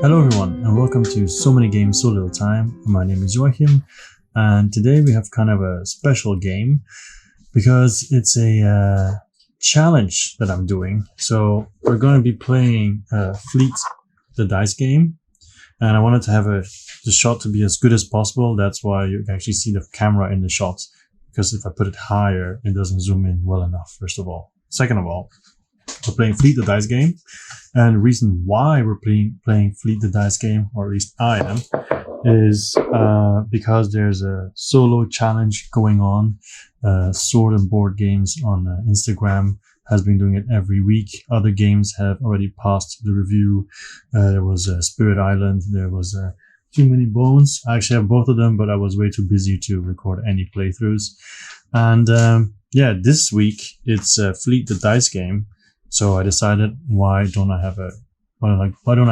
Hello everyone and welcome to So Many Games, So Little Time. My name is Joachim and today we have kind of a special game because it's a challenge that I'm doing. So we're going to be playing Fleet the dice game, and I wanted to have the shot to be as good as possible. That's why you can actually see the camera in the shot, because if I put it higher it doesn't zoom in well enough, first of all. Second of all, we're playing Fleet the dice game, and the reason why we're playing Fleet the dice game, or at least I am, is because there's a solo challenge going on. Sword and Board Games on Instagram has been doing it every week. Other games have already passed the review. There was Spirit Island, there was Too Many Bones. I actually have both of them, but I was way too busy to record any playthroughs. And yeah, this week it's Fleet the dice game. So I decided, why don't I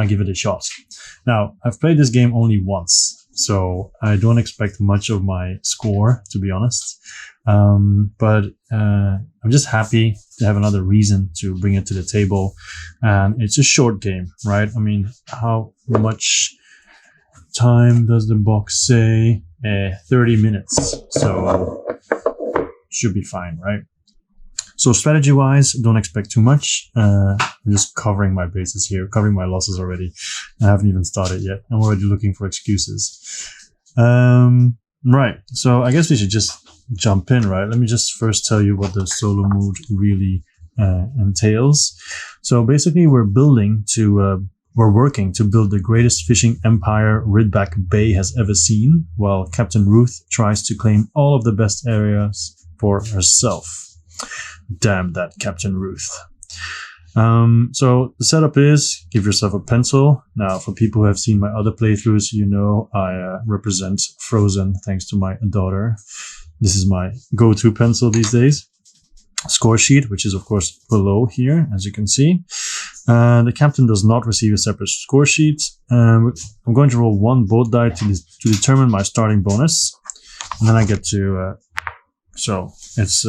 give it a shot? Now, I've played this game only once, so I don't expect much of my score, to be honest. But I'm just happy to have another reason to bring it to the table. And it's a short game, right? I mean, how much time does the box say? 30 minutes. So should be fine, right? So strategy-wise, don't expect too much. I'm just covering my bases here, covering my losses already. I haven't even started yet. I'm already looking for excuses. Right, so I guess we should just jump in, right? Let me just first tell you what the solo mode really entails. So basically, we're working to build the greatest fishing empire Ridback Bay has ever seen, while Captain Ruth tries to claim all of the best areas for herself. Damn that Captain Ruth. So the setup is, give yourself a pencil. Now, for people who have seen my other playthroughs, you know I represent Frozen thanks to my daughter. This is my go-to pencil these days. Score sheet, which is of course below here, as you can see. The captain does not receive a separate score sheet. I'm going to roll one boat die to determine my starting bonus. And then I get to... so it's...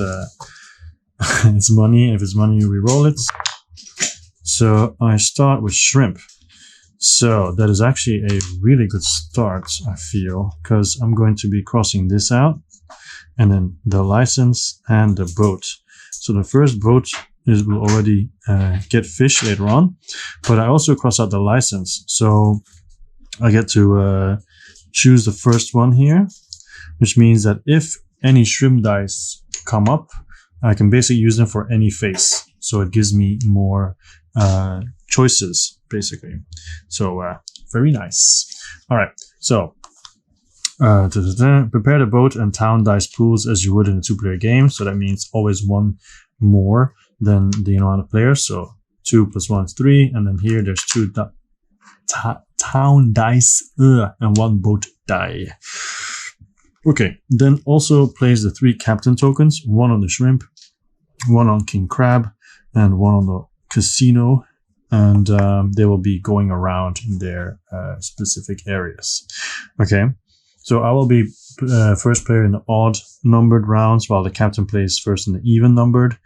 it's money. If it's money, you re-roll it. So I start with shrimp. So that is actually a really good start, I feel, because I'm going to be crossing this out, and then the license and the boat. So the first boat will already get fish later on, but I also cross out the license. So I get to choose the first one here, which means that if any shrimp dice come up, I can basically use them for any face. So it gives me more choices, basically. So very nice. All right. So prepare the boat and town dice pools as you would in a two-player game. So that means always one more than the amount of players. So 2 + 1 is 3. And then here there's 2 town dice and 1 boat die. Okay, then also place the 3 captain tokens, 1 on the shrimp, 1 on king crab, and 1 on the casino, and they will be going around in their specific areas. Okay, so I will be first player in the odd numbered rounds, while the captain plays first in the even numbered.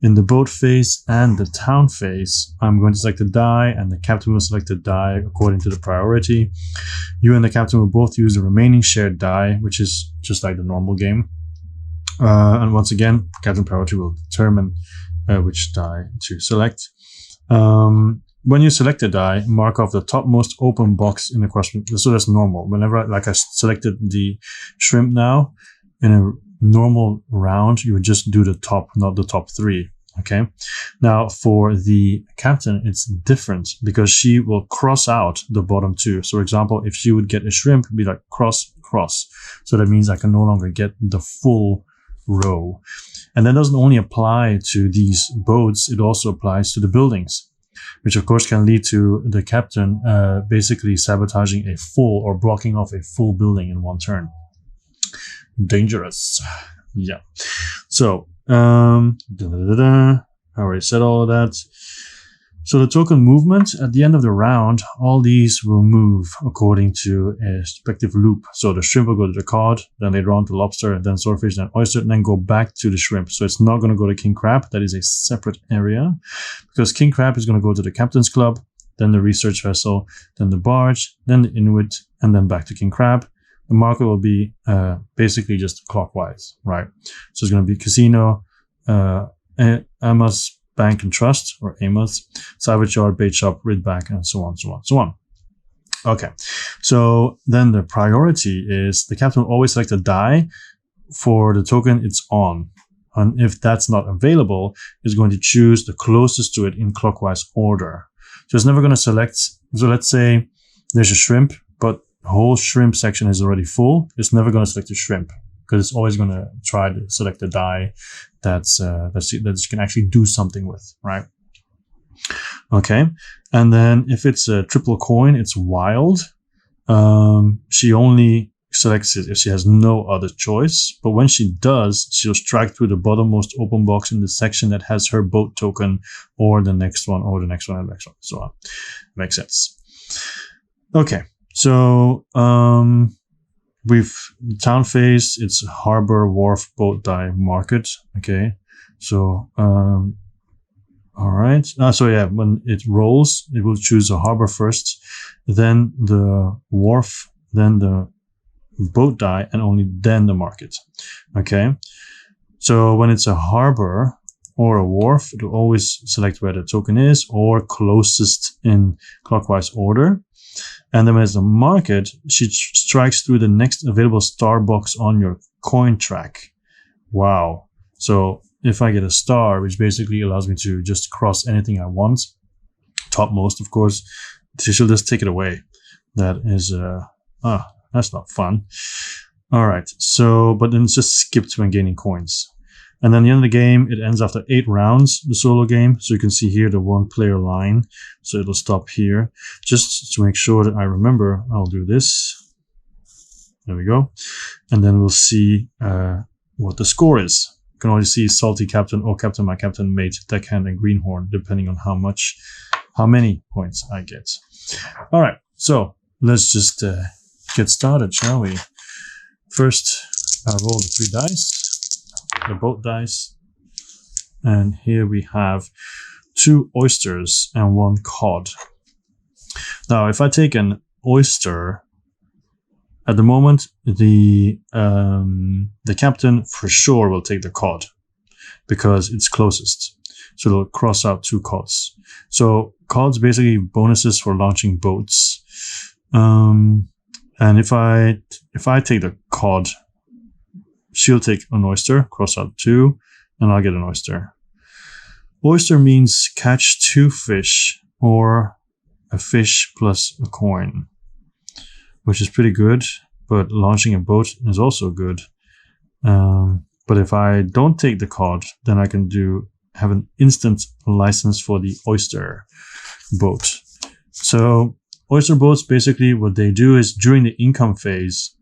In the boat phase and the town phase, I'm going to select a die, and the captain will select a die according to the priority. You and the captain will both use the remaining shared die, which is just like the normal game. And once again, captain priority will determine which die to select. When you select a die, mark off the topmost open box in the question. So that's normal. Whenever I selected the shrimp now, in a normal round, you would just do the top, not the top 3. Okay. Now for the captain, it's different because she will cross out the bottom 2. So for example, if she would get a shrimp, it'd be like cross, cross. So that means I can no longer get the full row. And that doesn't only apply to these boats, it also applies to the buildings, which of course can lead to the captain basically sabotaging a full or blocking off a full building in one turn. Dangerous. Yeah. So, I already said all of that. So the token movement, at the end of the round, all these will move according to a respective loop. So the shrimp will go to the cod, then later on to lobster, then swordfish, then oyster, and then go back to the shrimp. So it's not going to go to king crab. That is a separate area, because king crab is going to go to the captain's club, then the research vessel, then the barge, then the Inuit, and then back to King Crab. The market will be basically just clockwise, right? So it's going to be Casino, Amos Bank and Trust, or Amos, Salvage Yard, Bait Shop, Rid Bank, and so on, so on, so on. Okay, so then the priority is the captain will always select a die for the token it's on. And if that's not available, it's going to choose the closest to it in clockwise order. So it's never going to select. So let's say there's a shrimp, but the whole shrimp section is already full. It's never going to select a shrimp because it's always going to try to select a die that you can actually do something with, right? Okay, and then if it's a triple coin, it's wild. She only selects it if she has no other choice, but when she does, she'll strike through the bottommost open box in the section that has her boat token, or the next one, or the next one, and the next one, so on. Makes sense. Okay, so we've town phase, it's harbor, wharf, boat, die, market. Okay, so all right. So yeah, when it rolls, it will choose a harbor first, then the wharf, then the boat die, and only then the market. Okay. So when it's a harbor or a wharf, it will always select where the token is or closest in clockwise order. And then when it's a market, she strikes through the next available star box on your coin track. Wow. So if I get a star, which basically allows me to just cross anything I want, topmost, of course, she'll just take it away. That is, that's not fun. All right. So, but then it's just skipped when gaining coins. And then the end of the game, it ends after 8 rounds, the solo game. So you can see here the 1-player line. So it'll stop here. Just to make sure that I remember, I'll do this. There we go. And then we'll see what the score is. You can always see Salty Captain or Captain My Captain, Mate, Deckhand, and Greenhorn, depending on how many points I get. All right, so let's just get started, shall we? First, I roll the 3 dice, the boat dice, and here we have 2 oysters and 1 cod. Now, if I take an oyster, at the moment, the captain for sure will take the cod because it's closest. So it'll cross out 2 cods. So cods basically bonuses for launching boats. And if I take the cod, she'll take an oyster, cross out 2, and I'll get an oyster. Oyster means catch 2 fish or a fish plus a coin, which is pretty good, but launching a boat is also good. But if I don't take the cod, then I can have an instant license for the oyster boat. So oyster boats, basically what they do is during the income phase,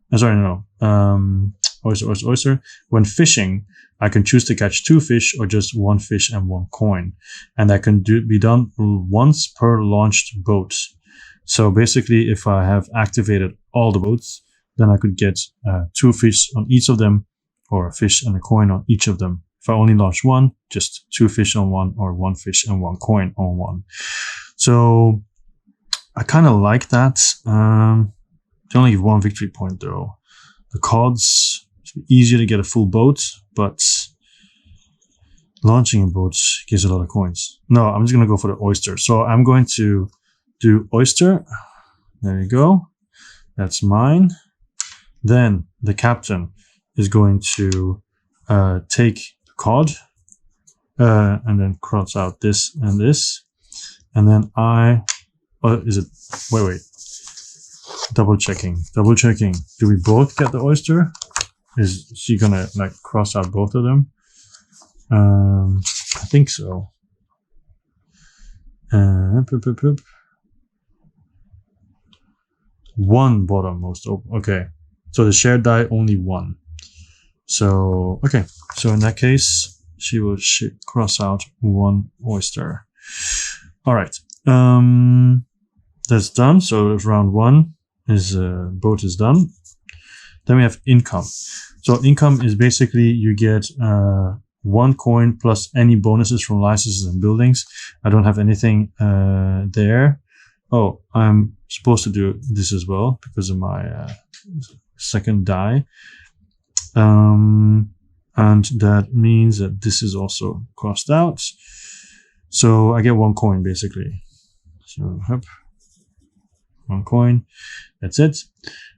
oyster, when fishing, I can choose to catch 2 fish or just 1 fish and 1 coin. And that can be done once per launched boat. So basically, if I have activated all the boats, then I could get 2 fish on each of them, or a fish and a coin on each of them. If I only launch 1, just 2 fish on 1, or 1 fish and 1 coin on 1. So I kind of like that. They only give 1 victory point though. The cods, it's easier to get a full boat, but launching a boat gives a lot of coins. No, I'm just going to go for the oyster. So I'm going to do oyster. There you go. That's mine. Then the captain is going to take the cod and then cross out this and this. And then wait. Double checking. Do we both get the oyster? Is she gonna like cross out both of them? I think so. One bottommost open. Okay. So the shared die only 1. So, okay. So in that case, she will cross out 1 oyster. All right. That's done. So round 1 is boat is done. Then we have income. So income is basically you get 1 coin plus any bonuses from licenses and buildings. I don't have anything there. oh, I'm supposed to do this as well because of my second die. And that means that this is also crossed out. So I get 1 coin basically. So, yep. 1 coin. That's it.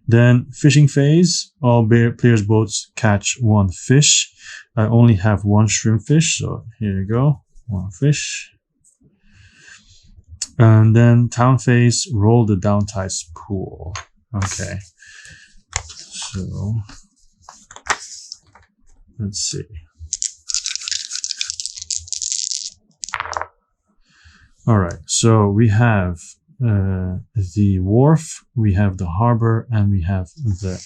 Then fishing phase. All players' boats catch 1 fish. I only have 1 shrimp fish. So here you go. 1 fish. And then town phase. Roll the downtides pool. Okay. So let's see. All right. So we have the wharf, we have the harbor, and we have the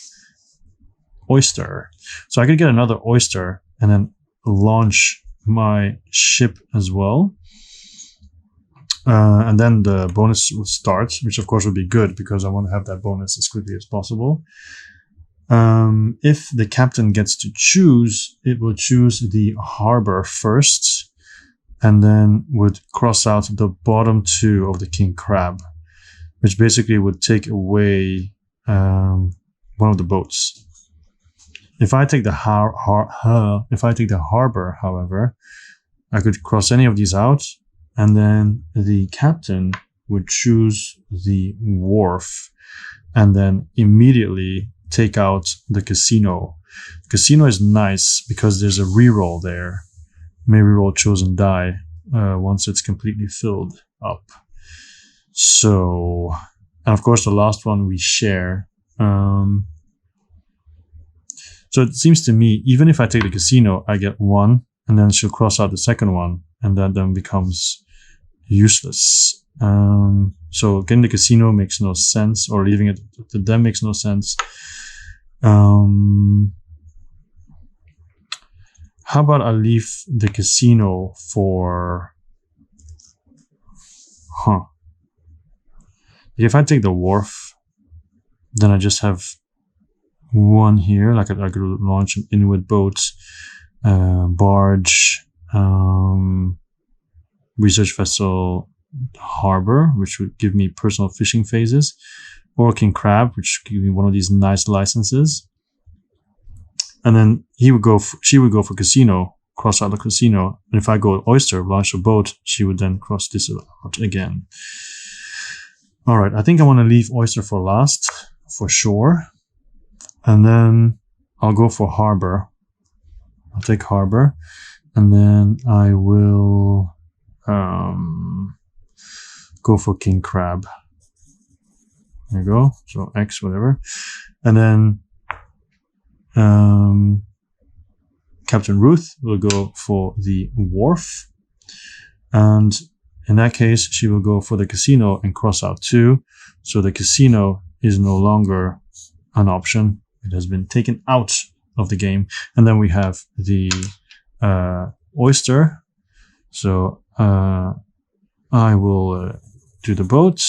oyster. So I could get another oyster and then launch my ship as well. And then the bonus will start, which of course would be good because I want to have that bonus as quickly as possible. If the captain gets to choose, it will choose the harbor first, and then would cross out the bottom 2 of the king crab, which basically would take away one of the boats. If I take the harbor, however, I could cross any of these out, and then the captain would choose the wharf, and then immediately take out the casino. Casino is nice because there's a reroll there. May reroll chosen die once it's completely filled up. So, and of course the last one we share. So it seems to me, even if I take the casino, I get 1, and then she'll cross out the second one, and that then becomes useless. So getting the casino makes no sense, or leaving it to them makes no sense. How about I leave the casino for... If I take the wharf, then I just have 1 here. Like I could launch an Inuit boat, barge, research vessel, harbor, which would give me personal fishing phases, or king crab, which would give me one of these nice licenses. And then she would go for casino, cross out the casino. And if I go oyster, launch a boat, she would then cross this out again. All right, I think I want to leave oyster for last, for sure. And then I'll go for harbor. I'll take harbor. And then I will go for king crab. There you go. So X, whatever. And then Captain Ruth will go for the wharf, and in that case she will go for the casino and cross out 2, so the casino is no longer an option. It has been taken out of the game. And then we have the oyster. So I will do the boat.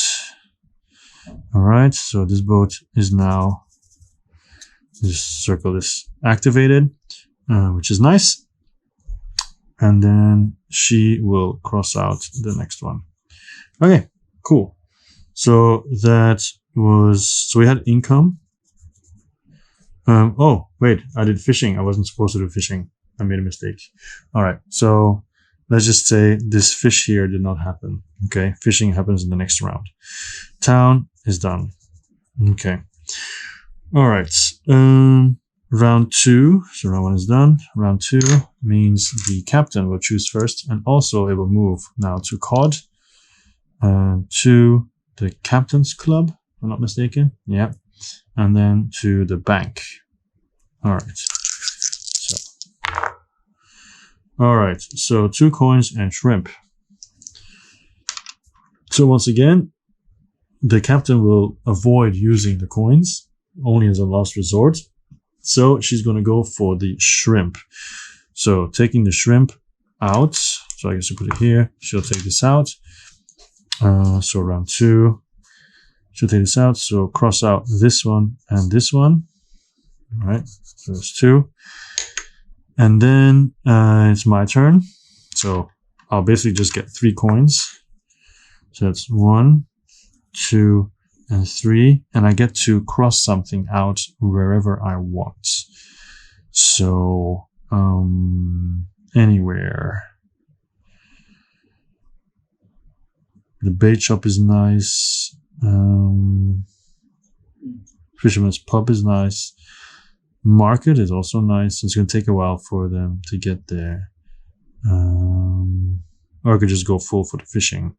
All right, so this boat is now, this circle is activated, which is nice. And then she will cross out the next one. Okay, cool. So that was, so we had income. Oh, wait, I did fishing. I wasn't supposed to do fishing. I made a mistake. All right, so let's just say this fish here did not happen. Okay, fishing happens in the next round. Town is done. Okay. All right. Round 2. So round 1 is done. Round 2 means the captain will choose first, and also it will move now to COD, to the captain's club, if I'm not mistaken. Yeah. And then to the bank. All right. All right, so 2 coins and shrimp. So once again, the captain will avoid using the coins, only as a last resort. So she's going to go for the shrimp. So taking the shrimp out, so I guess you put it here, she'll take this out. So round 2, she'll take this out, so cross out this one and this one. All right, so there's 2. And then it's my turn. So I'll basically just get 3 coins. So that's 1, 2, and 3, and I get to cross something out wherever I want. So anywhere. The bait shop is nice. Fisherman's pub is nice. Market is also nice. It's going to take a while for them to get there. Or I could just go full for the fishing.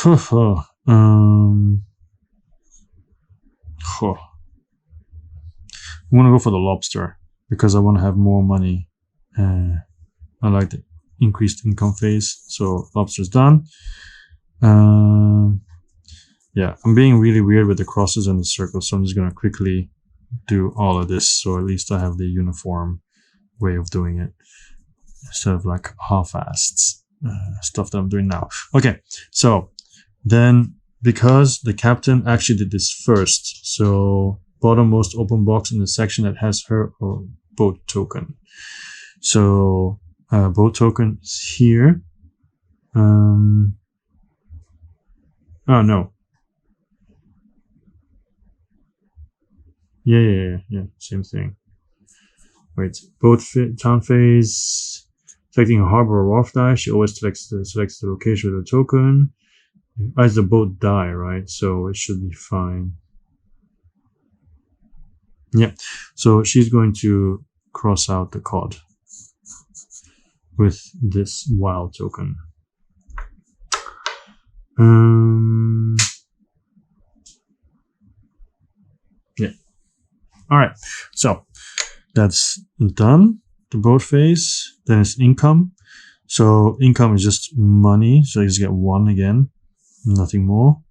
I'm going to go for the lobster because I want to have more money. I like the increased income phase. So lobster's done. Yeah, I'm being really weird with the crosses and the circles, so I'm just going to quickly do all of this, so at least I have the uniform way of doing it instead of like half-assed stuff that I'm doing now. Okay, so then because the captain actually did this first, so bottommost open box in the section that has her or boat token. So boat token is here. Oh no. Yeah, same thing. Wait, town phase, selecting a harbor or wharf die. She always selects the location with the token. As the boat die, right? So it should be fine. Yeah, so she's going to cross out the cod with this wild token. Yeah. All right, so that's done. The boat phase. Then it's income. So income is just money. So you just get 1 again, nothing more.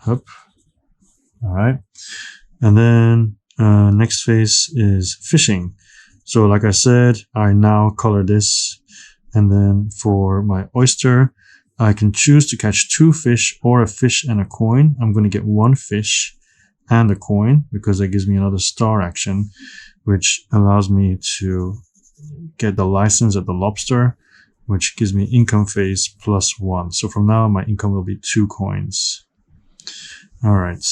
Up. All right, and then next phase is fishing. So like I said, I now color this, and then for my oyster, I can choose to catch 2 fish or a fish and a coin. I'm going to get 1 fish and a coin because that gives me another star action, which allows me to get the license at the lobster, which gives me income phase +1. So from now on, my income will be 2 coins. All right.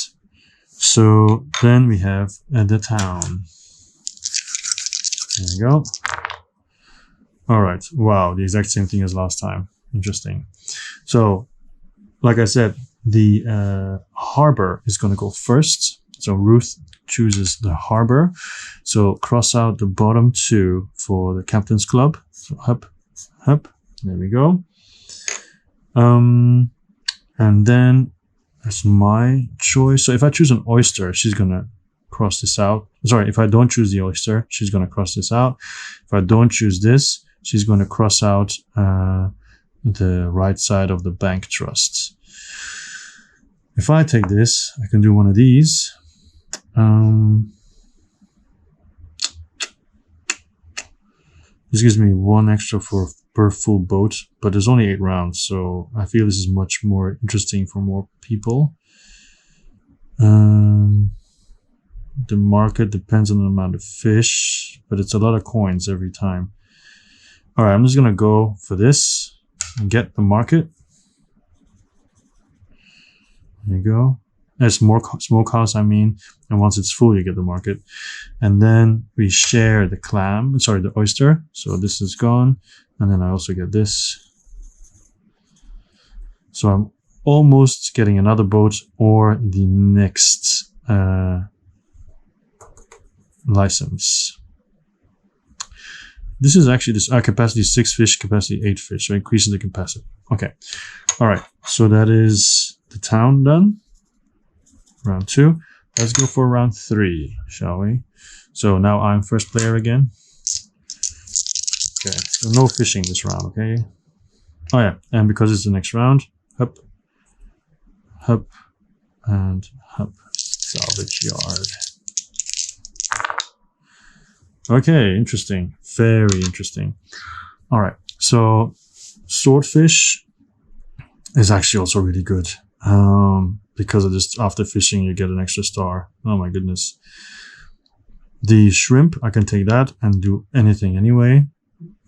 So then we have the town. There we go. All right. Wow, the exact same thing as last time. Interesting. So, like I said, the harbor is going to go first. So Ruth chooses the harbor. So cross out the bottom 2 for the captain's club. So up. There we go. And then that's my choice. So if I choose an oyster, she's going to cross this out. Sorry, if I don't choose the oyster, she's going to cross this out. If I don't choose this, she's going to cross out the right side of the bank trust. If I take this, I can do one of these. This gives me 1 extra per full boat, but there's only 8 rounds, so I feel this is much more interesting for more people. The market depends on the amount of fish, but it's a lot of coins every time. All right, I'm just going to go for this and get the market. There you go. There's more smokehouse, I mean, and once it's full, you get the market. And then we share the oyster. So this is gone, and then I also get this. So I'm almost getting another boat or the next license. This is actually this capacity 6 fish, capacity 8 fish, so increasing the capacity. Okay, all right. So that is the town done. Round 2. Let's go for round 3, shall we? So now I'm first player again. Okay, so no fishing this round, okay? Oh yeah, and because it's the next round, up, and up. Salvage yard. Okay, interesting. Very interesting. All right, so swordfish is actually also really good. Because of this, after fishing, you get an extra star. Oh my goodness. The shrimp, I can take that and do anything anyway.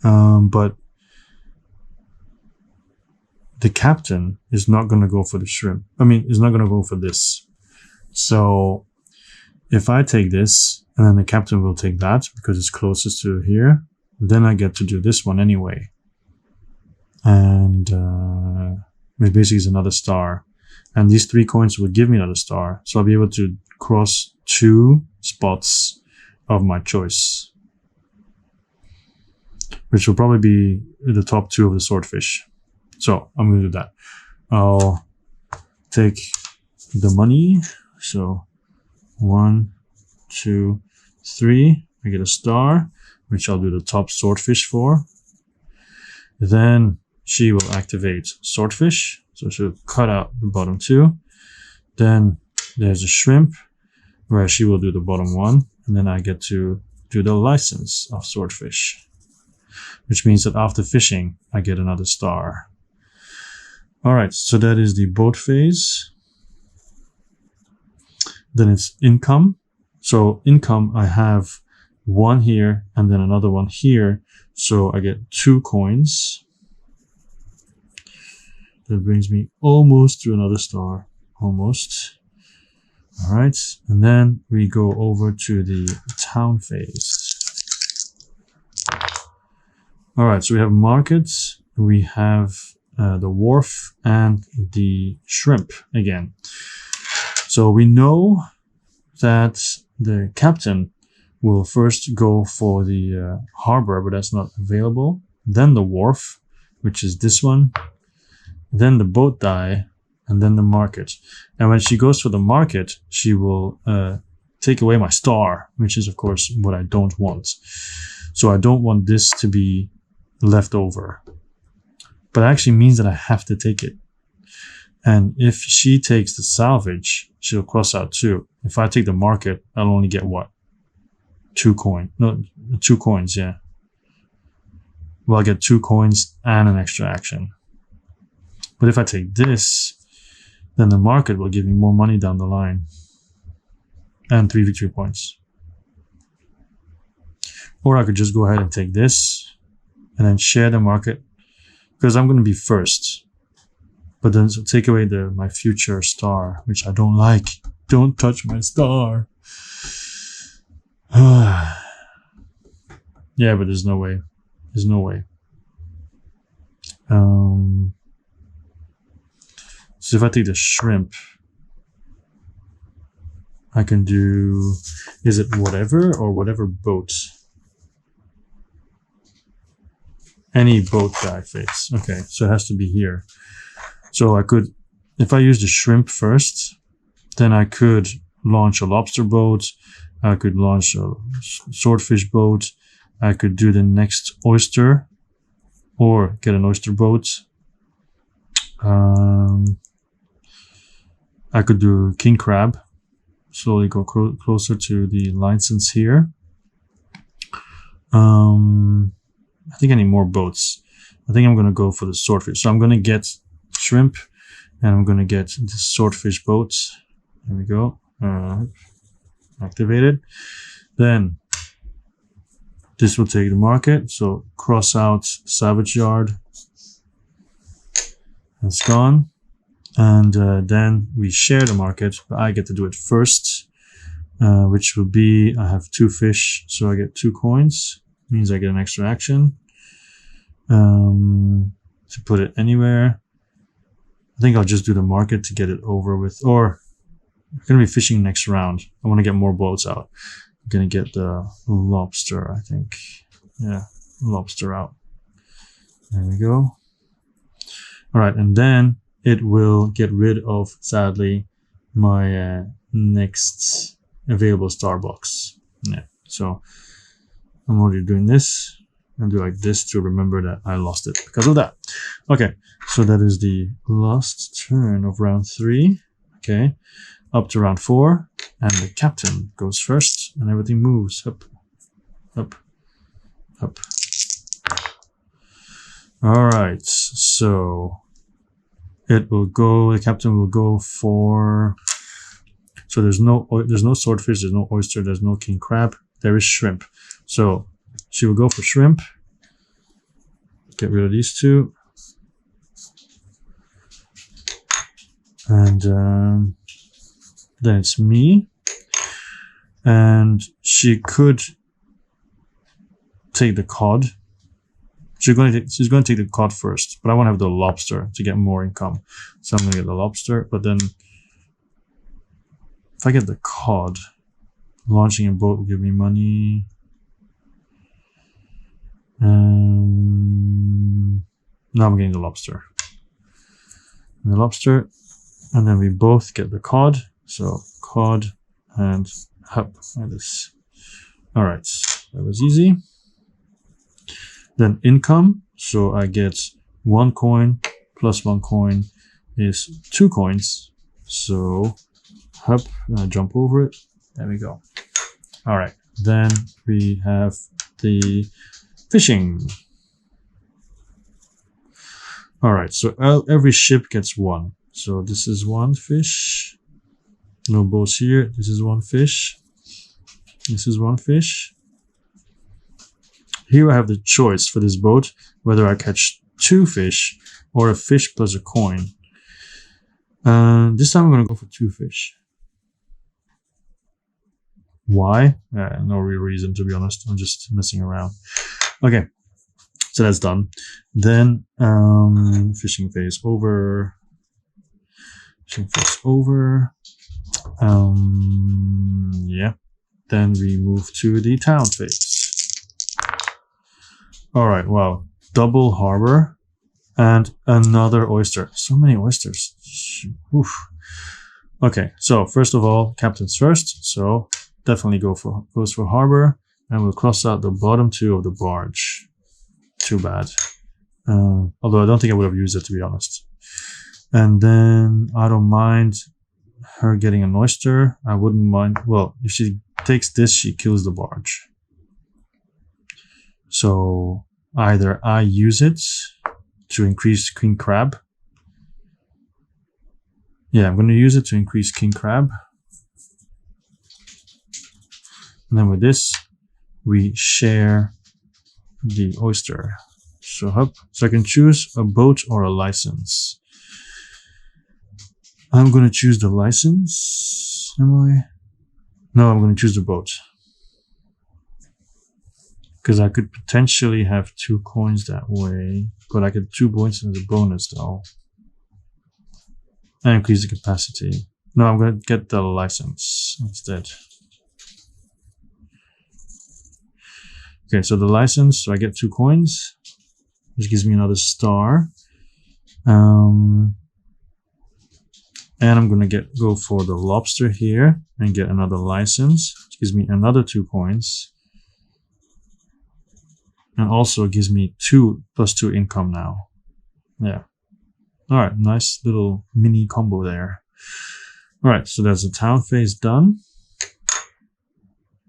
But the captain is not going to go for the shrimp. I mean, is not going to go for this. So if I take this, and then the captain will take that because it's closest to here, then I get to do this one anyway. And it basically is another star. And these 3 coins will give me another star. So I'll be able to cross 2 spots of my choice, which will probably be the top 2 of the swordfish. So I'm going to do that. I'll take the money. So 1, 2, 3. I get a star, which I'll do the top swordfish for. Then she will activate swordfish. So she'll cut out the bottom 2. Then there's a shrimp where she will do the bottom 1. And then I get to do the license of swordfish, which means that after fishing, I get another star. All right, so that is the boat phase. Then it's income. So income, I have 1 here and then another 1 here. So I get 2 coins. That brings me almost to another star. Almost. All right, and then we go over to the town phase. All right, so we have markets, we have the wharf, and the shrimp again. So we know that the captain will first go for the harbor, but that's not available. Then the wharf, which is this one. Then the boat die, and then the market. And when she goes for the market, she will take away my star, which is, of course, what I don't want. So I don't want this to be left over. But it actually means that I have to take it. And if she takes the salvage, she'll cross out 2. If I take the market, I'll only get what? 2 coins. No, 2 coins, yeah. Well, I get 2 coins and an extra action. But if I take this, then the market will give me more money down the line. And 3 victory points. Or I could just go ahead and take this and then share the market, because I'm going to be first. But then take away my future star, which I don't like. Don't touch my star. Yeah, but there's no way. There's no way. So if I take the shrimp, I can do, is it whatever or whatever boat? Any boat that I face. Okay, so it has to be here. So I could, if I use the shrimp first, then I could launch a lobster boat. I could launch a swordfish boat. I could do the next oyster or get an oyster boat. I could do king crab. Slowly go closer to the license here. I think I need more boats. I think I'm going to go for the swordfish. So I'm going to get shrimp and I'm going to get the swordfish boat. There we go. Activated. Then this will take the market. So cross out salvage yard. It's gone. And then we share the market, but I get to do it first, which will be, I have 2 fish, so I get 2 coins. Means I get an extra action to put it anywhere. I think I'll just do the market to get it over with, or I'm going to be fishing next round. I want to get more boats out. I'm going to get the lobster, I think. Yeah, lobster out. There we go. All right, and then it will get rid of, sadly, my next available star box. Yeah, so I'm already doing this. I'll do like this to remember that I lost it because of that. Okay, so that is the last turn of round 3. Okay, up to round 4, and the captain goes first, and everything moves up, up, up. All right, so it will go. The captain will go for. So there's no swordfish, there's no oyster, there's no king crab. There is shrimp. So she will go for shrimp. Get rid of these 2. And then it's me. And she could take the cod. She's going to take the cod first, but I want to have the lobster to get more income. So I'm going to get the lobster, but then if I get the cod, launching a boat will give me money. Now I'm getting the lobster. And the lobster, and then we both get the cod. So cod and hub like this. All right, that was easy. Then income, so I get 1 coin plus 1 coin is 2 coins. So hop, and I jump over it. There we go. All right, then we have the fishing. All right, so every ship gets 1. So this is 1 fish. No boats here. This is 1 fish. This is 1 fish. Here I have the choice for this boat, whether I catch 2 fish or a fish plus a coin. This time I'm going to go for 2 fish. Why? No real reason, to be honest. I'm just messing around. Okay, so that's done. Then fishing phase over. Fishing phase over. Yeah. Then we move to the town phase. All right, wow. Double harbor and another oyster. So many oysters. Oof. Okay, so first of all, captain's first. So definitely goes for harbor, and we'll cross out the bottom 2 of the barge. Too bad. Although I don't think I would have used it, to be honest. And then I don't mind her getting an oyster. I wouldn't mind. Well, if she takes this, she kills the barge. So either I use it to increase king crab. Yeah, I'm going to use it to increase king crab. And then with this, we share the oyster. So hop. So I can choose a boat or a license. I'm going to choose the license. Am I? No, I'm going to choose the boat. Because I could potentially have 2 coins that way. But I get 2 points as a bonus though. And increase the capacity. No, I'm going to get the license instead. Okay, so the license, so I get 2 coins, which gives me another star. And I'm going to go for the lobster here and get another license, which gives me another 2 coins. And also gives me 2 plus 2 income now. Yeah. All right, nice little mini combo there. All right, so there's the town phase done.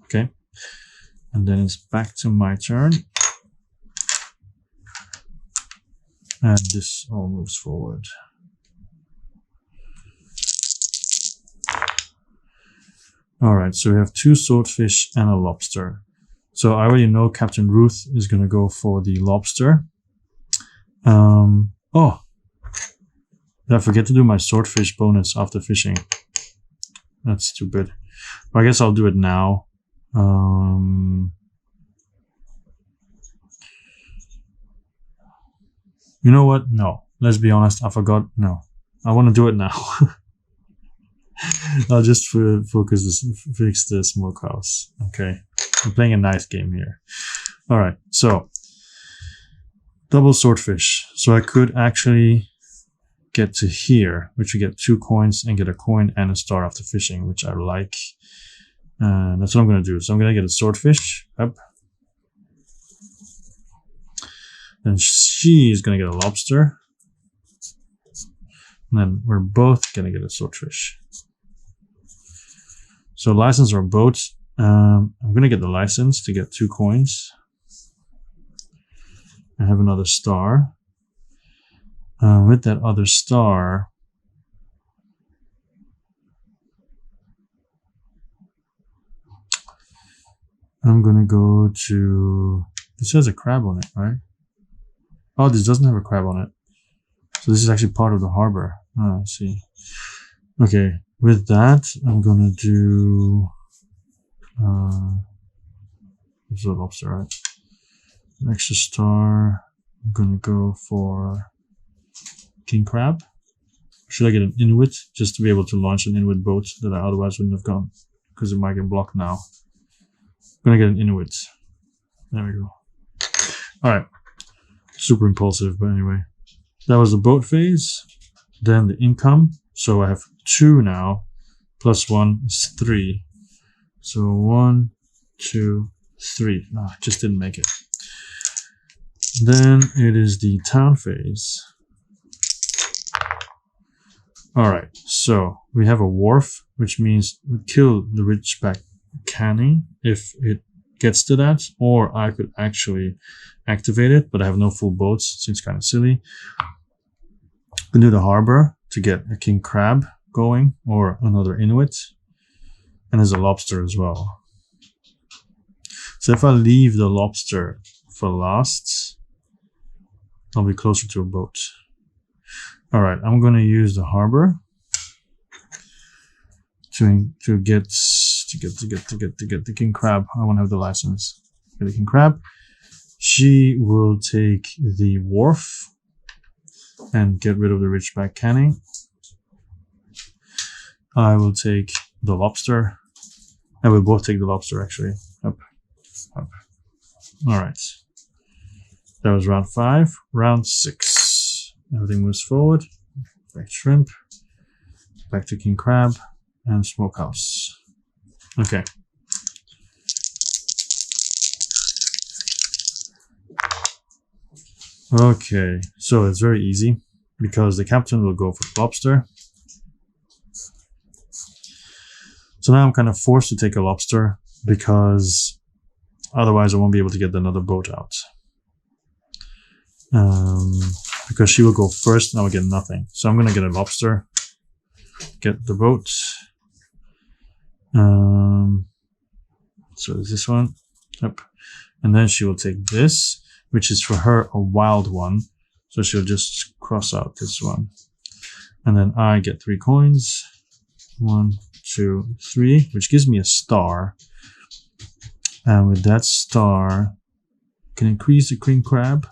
Okay. And then it's back to my turn. And this all moves forward. All right, so we have 2 swordfish and a lobster. So I already know Captain Ruth is going to go for the lobster. Oh, did I forget to do my swordfish bonus after fishing? That's stupid. But I guess I'll do it now. You know what? No. Let's be honest. I forgot. No. I want to do it now. I'll just fix the smokehouse. Okay. I'm playing a nice game here. Alright. So, double swordfish. So I could actually get to here, which we get 2 coins and get a coin and a star after fishing, which I like. That's what I'm going to do. So I'm going to get a swordfish. Up. Then she's going to get a lobster. And then we're both going to get a swordfish. So license or boat. I'm going to get the license to get 2 coins. I have another star. With that other star, I'm going to go to... This has a crab on it, right? Oh, this doesn't have a crab on it. So this is actually part of the harbor. Oh, I see. Okay, with that, I'm gonna do there's a lobster, right? An extra star. I'm gonna go for king crab. Should I get an Inuit just to be able to launch an Inuit boat that I otherwise wouldn't have gone because it might get blocked now? I'm gonna get an Inuit. There we go. All right, super impulsive, but anyway, that was the boat phase. Then the income. So I have 2 now, plus 1 is 3. So 1, 2, 3. Ah, just didn't make it. Then it is the town phase. Alright, so we have a wharf, which means we kill the Ridgeback canning if it gets to that, or I could actually activate it, but I have no full boats, so it's kind of silly. We can do the harbor to get a king crab going, or another Inuit, and there's a lobster as well. So if I leave the lobster for last, I'll be closer to a boat. All right, I'm going to use the harbor to get the king crab. I want to have the license. Get the king crab. She will take the wharf and get rid of the Ridgeback canning. I will take the lobster. And we'll both take the lobster actually. Up. All right. That was round 5. Round 6. Everything moves forward. Back to shrimp. Back to king crab. And smokehouse. Okay. Okay. So it's very easy because the captain will go for lobster. So now I'm kind of forced to take a lobster because otherwise I won't be able to get another boat out. Because she will go first and I will get nothing. So I'm going to get a lobster. Get the boat. So there's this one. Yep. And then she will take this, which is for her a wild one. So she'll just cross out this one. And then I get 3 coins. 1, 2, 3, which gives me a star. And with that star, I can increase the king crab.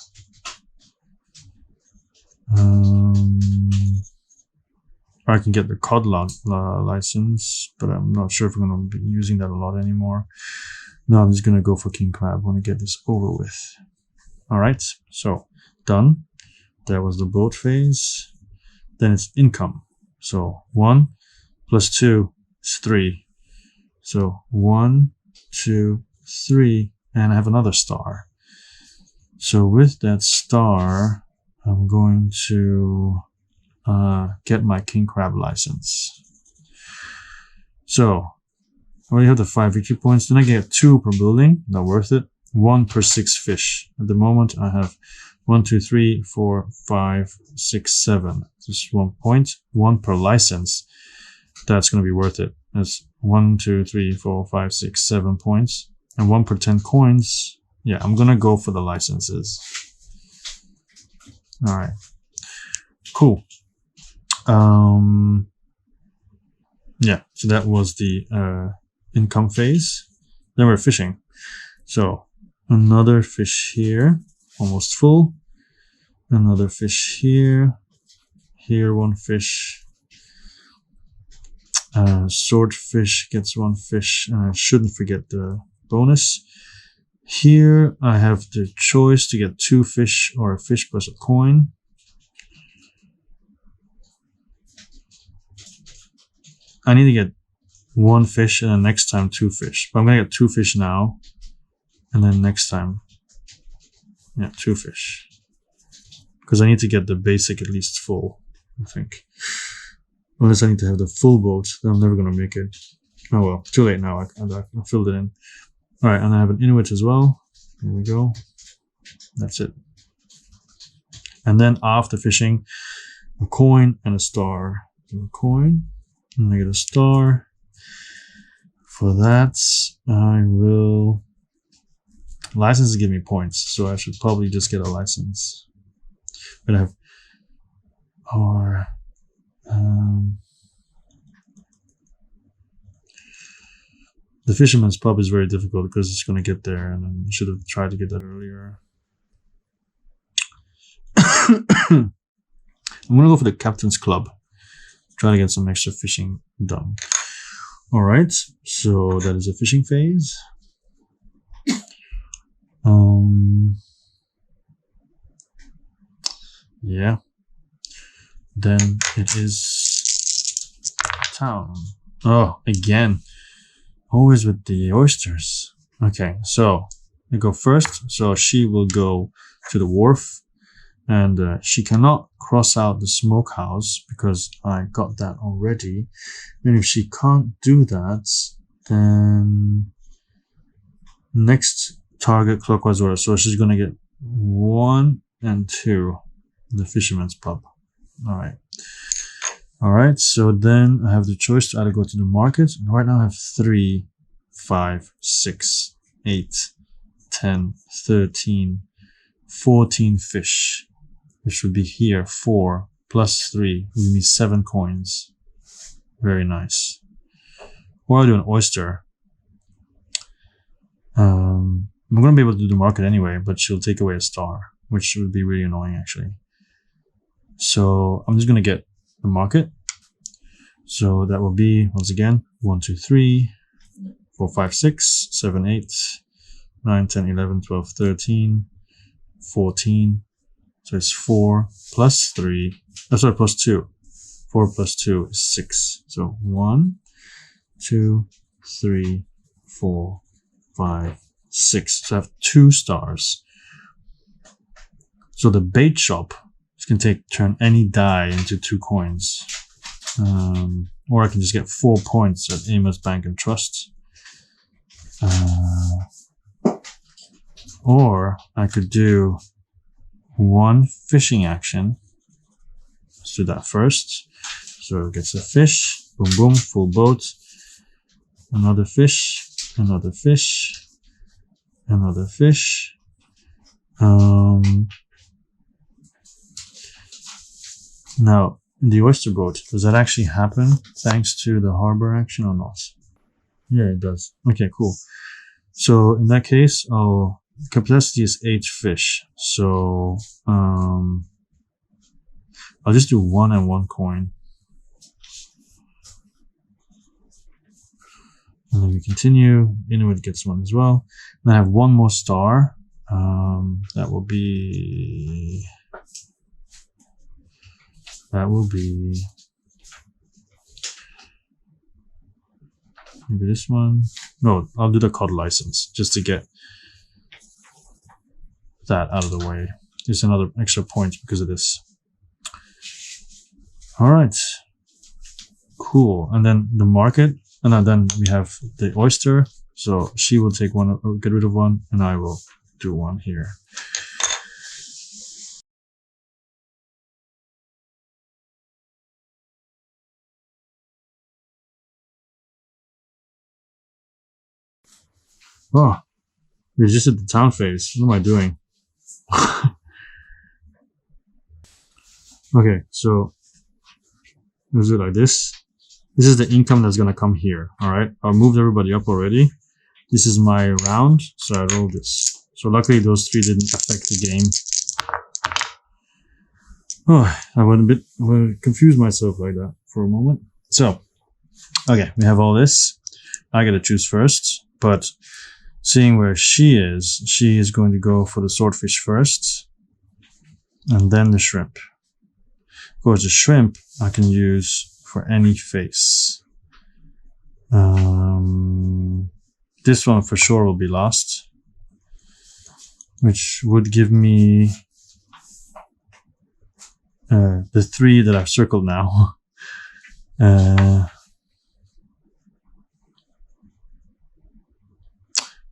Or I can get the cod license, but I'm not sure if I'm going to be using that a lot anymore. No, I'm just going to go for king crab. I want to get this over with. All right, so done. That was the boat phase. Then it's income. So 1 plus 2 is 3. So 1, 2, 3, and I have another star. So with that star, I'm going to get my king crab license. So I already have the 5 victory points. Then I get 2 per building. Not worth it. 1 per 6 fish. At the moment, I have 1, 2, 3, 4, 5, 6, 7. Just 1 point. 1 per license. That's going to be worth it. That's 1, 2, 3, 4, 5, 6, 7 points. And 1 per 10 coins. Yeah, I'm going to go for the licenses. All right. Cool. Yeah, so that was the income phase. Then we're fishing. So another fish here, almost full. Another fish here. Here 1 fish. Swordfish gets 1 fish, and I shouldn't forget the bonus. Here I have the choice to get 2 fish or a fish plus a coin. I need to get 1 fish and then next time 2 fish. But I'm going to get 2 fish now. And then next time, yeah, 2 fish. Because I need to get the basic at least full, I think. Unless I need to have the full boat, then I'm never going to make it. Oh well, too late now. I filled it in. Alright, and I have an Inuit as well. There we go. That's it. And then after fishing, a coin and a star. So a coin, and I get a star. For that, I will... Licenses give me points, so I should probably just get a license. But I have... Or... The fisherman's pub is very difficult because it's going to get there, and then should have tried to get that earlier. I'm going to go for the captain's club. Try to get some extra fishing done. Alright, so that is a fishing phase. Yeah. Then it is town. Oh, again. Always with the oysters. Okay, so I go first. So she will go to the wharf. And she cannot cross out the smokehouse because I got that already. And if she can't do that, then next target clockwise order. So she's going to get 1 and 2. The fisherman's pub. Alright. Alright, so then I have the choice to either go to the market. Right now I have 3, 5, 6, 8, 10, 13, 14 fish. Which would be here, 4 plus 3 would give me 7 coins. Very nice. Or I'll do an oyster. I'm going to be able to do the market anyway, but she'll take away a star, which would be really annoying actually. So I'm just going to get the market. So that will be, once again, 1, 2, 3, 4, 5, 6, 7, 8, 9, 10, 11, 12, 13, 14. So it's 4 plus 3. Oh, sorry, plus 2. 4 plus 2 is 6. So 1, 2, 3, 4, 5, 6. So I have 2 stars. So the bait shop can turn any die into 2 coins. Or I can just get 4 points at Amos Bank and Trust. Or I could do 1 fishing action. Let's do that first. So it gets a fish. Boom, boom, full boat. Another fish. Another fish. Another fish. Now, in the oyster boat, does that actually happen thanks to the harbor action or not? Yeah, it does. Okay, cool. So in that case, capacity is 8 fish. So I'll just do 1 and 1 coin. And then we continue. Inuit gets 1 as well. And I have 1 more star. That will be maybe this one. No, I'll do the cod license just to get that out of the way. Just another extra point because of this. All right, cool. And then the market, and then we have the oyster. So she will take 1 or get rid of 1, and I will do 1 here. Oh, we're just at the town phase. What am I doing? Okay, so let's do it like this. This is the income that's gonna come here. All right, I'll move everybody up already. This is my round, so I roll this. So luckily those 3 didn't affect the game. Oh, I went a bit confused myself like that for a moment. So, okay, we have all this. I gotta choose first, but seeing where she is going to go for the swordfish first, and then the shrimp. Of course, the shrimp I can use for any face. This one for sure will be lost, which would give me the 3 that I've circled now.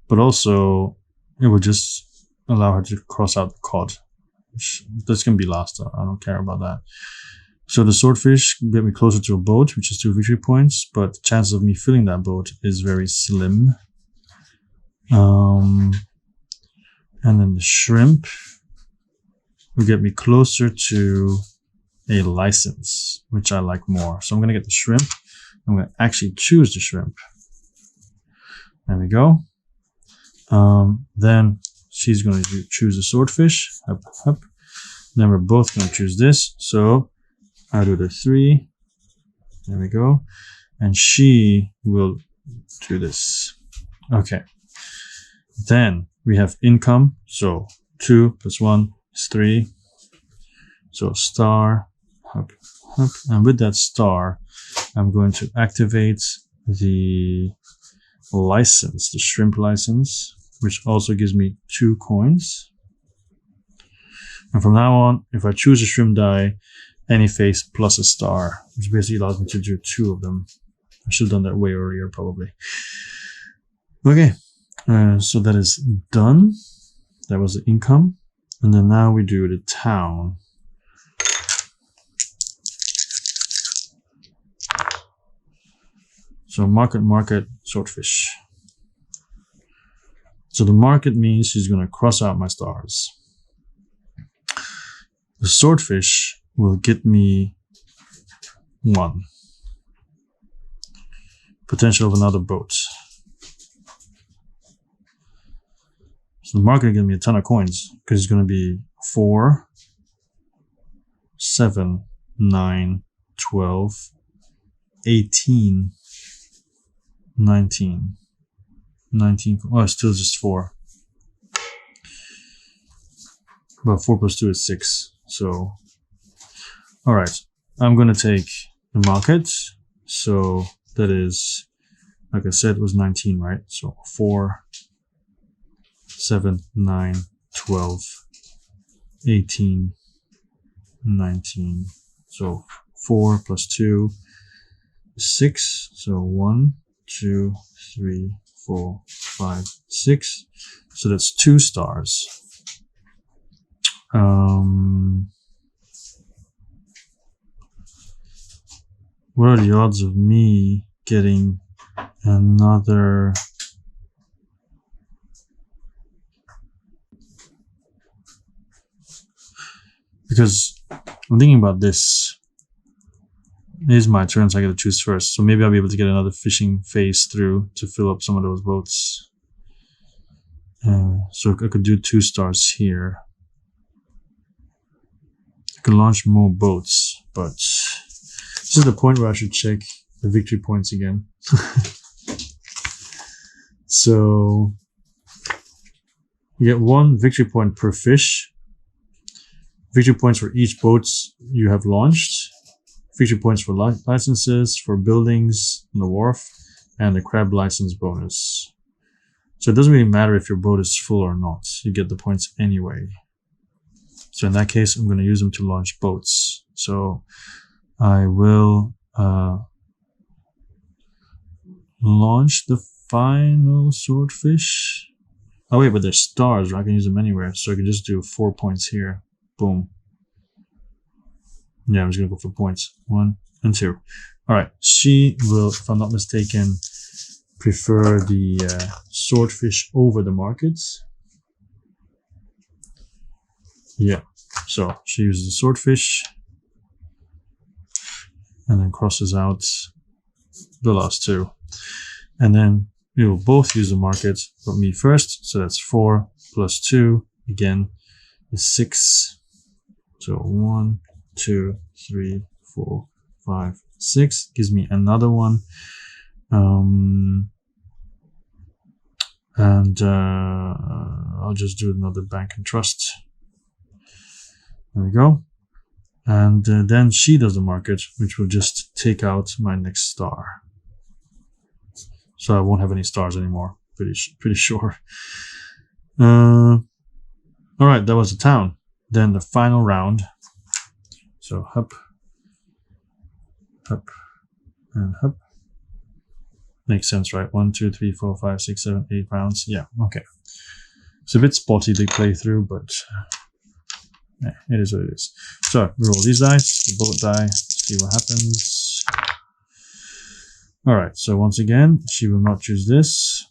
But also, it would just allow her to cross out the cod. That's going to be lost. I don't care about that. So the swordfish get me closer to a boat, which is 2 victory points, but the chances of me filling that boat is very slim. And then the shrimp will get me closer to a license, which I like more. So I'm going to get the shrimp. I'm going to actually choose the shrimp. There we go. Then she's going to choose a swordfish. Up, up. Then we're both going to choose this. So I do the 3. There we go. And she will do this. Okay. Then we have income. So 2 plus 1 is 3. So star, up, up. And with that star, I'm going to activate the license, the shrimp license, which also gives me 2 coins. And from now on, if I choose a shrimp die, any face plus a star, which basically allows me to do 2 of them. I should have done that way earlier, probably. Okay, so that is done. That was the income. And then now we do the town. So market, swordfish. So the market means she's going to cross out my stars. The swordfish will get me 1. Potential of another boat. So the market will give me a ton of coins because it's going to be 4, 7, 9, 12, 18, 19. Oh, it's still just 4. But 4 plus 2 is 6. So, alright. I'm going to take the market. So, that is, like I said, it was 19, right? So, 4, 7, 9, 12, 18, 19. So, 4 plus 2 is 6. So, 1, 2, 3, 4, 5, 6. So that's 2 stars. What are the odds of me getting another? Because I'm thinking about this. It is my turn, so I get to choose first. So maybe I'll be able to get another fishing phase through to fill up some of those boats. So I could do 2 stars here. I could launch more boats, but this is the point where I should check the victory points again. So you get 1 victory point per fish. Victory points for each boat you have launched. Victory points for licenses, for buildings on the wharf, and the crab license bonus. So it doesn't really matter if your boat is full or not. You get the points anyway. So in that case, I'm going to use them to launch boats. So I will launch the final swordfish. Oh wait, but they're stars. I can use them anywhere. So I can just do 4 points here. Boom. Yeah, I'm just going to go for points. 1 and 2. Alright, she will, if I'm not mistaken, prefer the swordfish over the markets. Yeah, so she uses the swordfish and then crosses out the last 2. And then we will both use the market, but me first. So that's 4 plus 2, again, is 6. So 1, 2, 3, 4, 5, 6 gives me another one. And I'll just do another bank and trust. There we go. And then she does the market, which will just take out my next star. So I won't have any stars anymore. Pretty sure. All right, that was the town. Then the final round. So hop, hop, and hop. Makes sense, right? 1, 2, 3, 4, 5, 6, 7, 8 rounds. Yeah, okay. It's a bit spotty to play through, but yeah, it is what it is. So we roll these dice, the bullet die, see what happens. Alright, so once again, she will not choose this.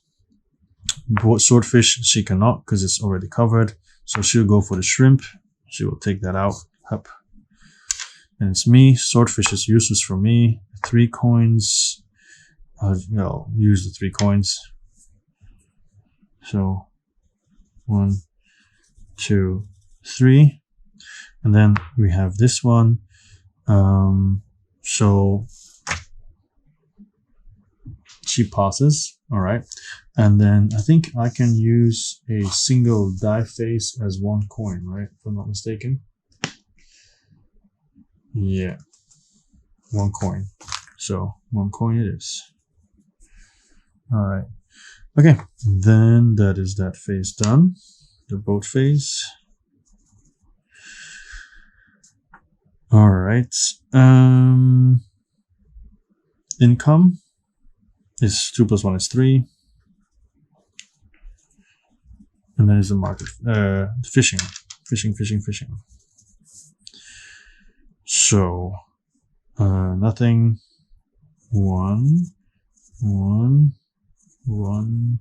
Swordfish, she cannot because it's already covered. So she'll go for the shrimp. She will take that out. Hop. And it's me. Swordfish is useless for me. 3 coins. I'll use the 3 coins. So 1, 2, 3. And then we have this one. So she passes. All right. And then I think I can use a single die face as 1 coin, right? If I'm not mistaken. Yeah. 1 coin. So 1 coin it is. All right. Okay. Then that is that phase done. The boat phase. All right. Income is 2 plus 1 is 3. And then is the market. Fishing. So nothing. 1, 1, 1.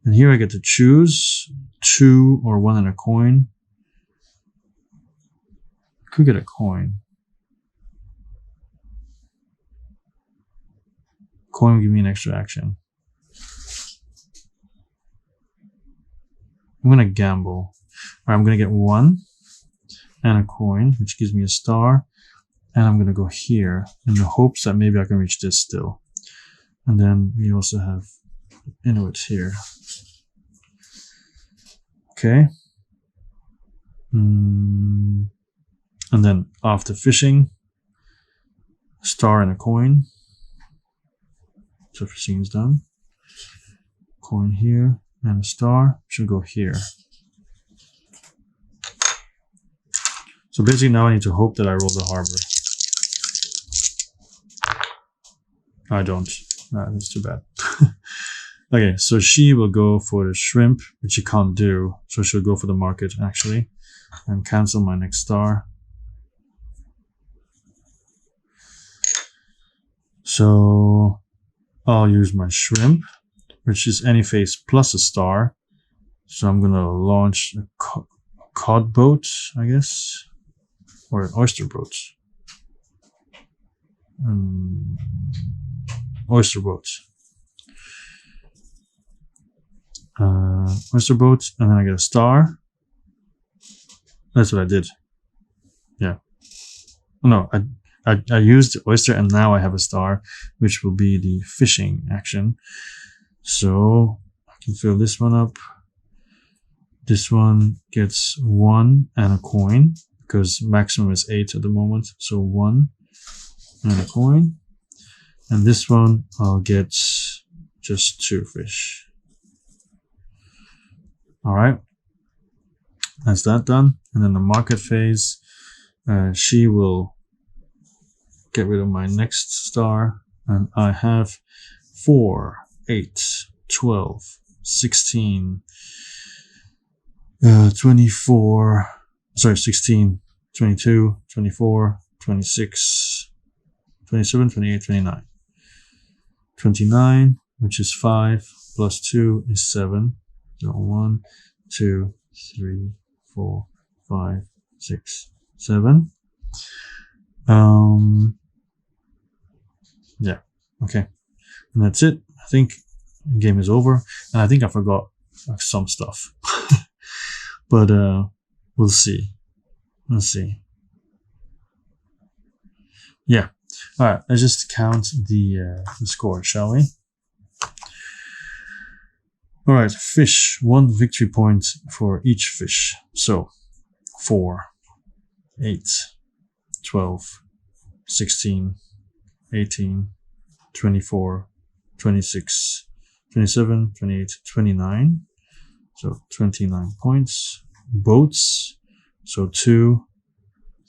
And here I get to choose 2 or 1 and a coin. Could get a coin. Coin will give me an extra action. I'm gonna gamble. Alright, I'm gonna get 1 and a coin, which gives me a star. And I'm gonna go here in the hopes that maybe I can reach this still. And then we also have Inuit here. Okay. And then after fishing, a star and a coin. So fishing is done. Coin here and a star should go here. So basically now I need to hope that I roll the harbor. I don't. That's too bad. Okay, so she will go for the shrimp, which she can't do. So she'll go for the market actually and cancel my next star. So I'll use my shrimp, which is any face plus a star. So I'm going to launch a cod boat, I guess, or an oyster boat. Oyster boat. Oyster boat, and then I get a star. That's what I did. Yeah. No, I used the oyster and now I have a star, which will be the fishing action. So I can fill this one up. This one gets 1 and a coin because maximum is 8 at the moment. So 1 and a coin. And this one I'll get just 2 fish. All right. That's that done. And then the market phase, she will get rid of my next star. And I have 4, 8, 12, 16, 24, sorry, 16, 22, 24, 26, 27, 28, 29. 29, which is 5, plus 2 is 7. So 1, 2, 3, 4, 5, 6, 7. Yeah, okay. And that's it. I think the game is over. And I think I forgot some stuff. But we'll see. Let's see. Yeah. All right. Let's just count the score, shall we? All right. Fish. 1 victory point for each fish. So 4, 8, 12, 16, 18, 24, 26, 27, 28, 29. So 29 points. Boats. So 2,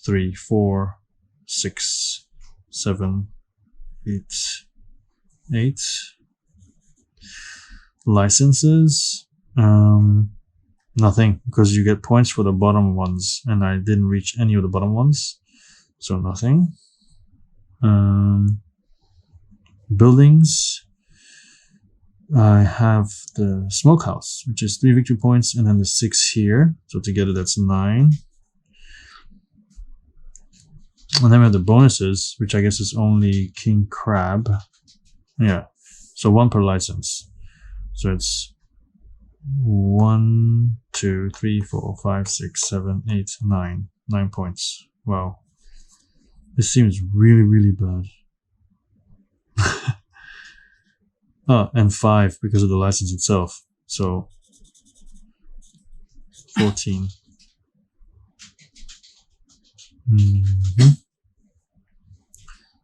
3, 4, 6, 7, 8, 8. Licenses. Nothing, because you get points for the bottom ones, and I didn't reach any of the bottom ones. So nothing. Buildings. I have the smokehouse, which is 3 victory points, and then the 6 here. So together that's 9. And then we have the bonuses, which I guess is only king crab. Yeah. So 1 per license. So it's 1, 2, 3, 4, 5, 6, 7, 8, 9. 9 points. Wow. This seems really, really bad. And 5 because of the license itself. So 14.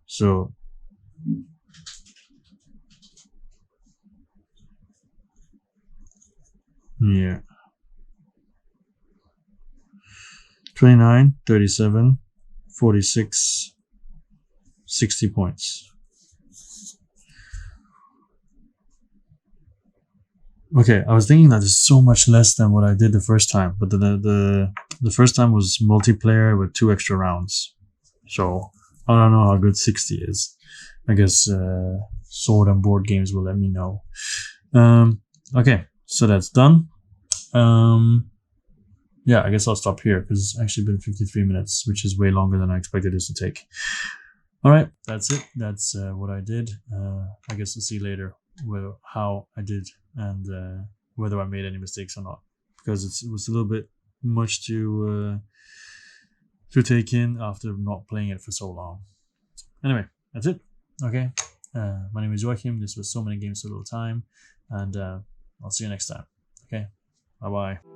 So yeah. 29, 37, 46, 60 points. Okay, I was thinking that is so much less than what I did the first time, but the first time was multiplayer with 2 extra rounds. So I don't know how good 60 is. I guess Sword and Board Games will let me know. Okay, so that's done. Yeah, I guess I'll stop here because it's actually been 53 minutes, which is way longer than I expected this to take. All right, that's it. That's what I did. I guess we'll see later how I did and whether I made any mistakes or not, because it was a little bit much to take in after not playing it for so long. Anyway, that's it. Okay, my name is Joachim. This was So Many Games, So Little Time, and I'll see you next time. Okay, bye bye.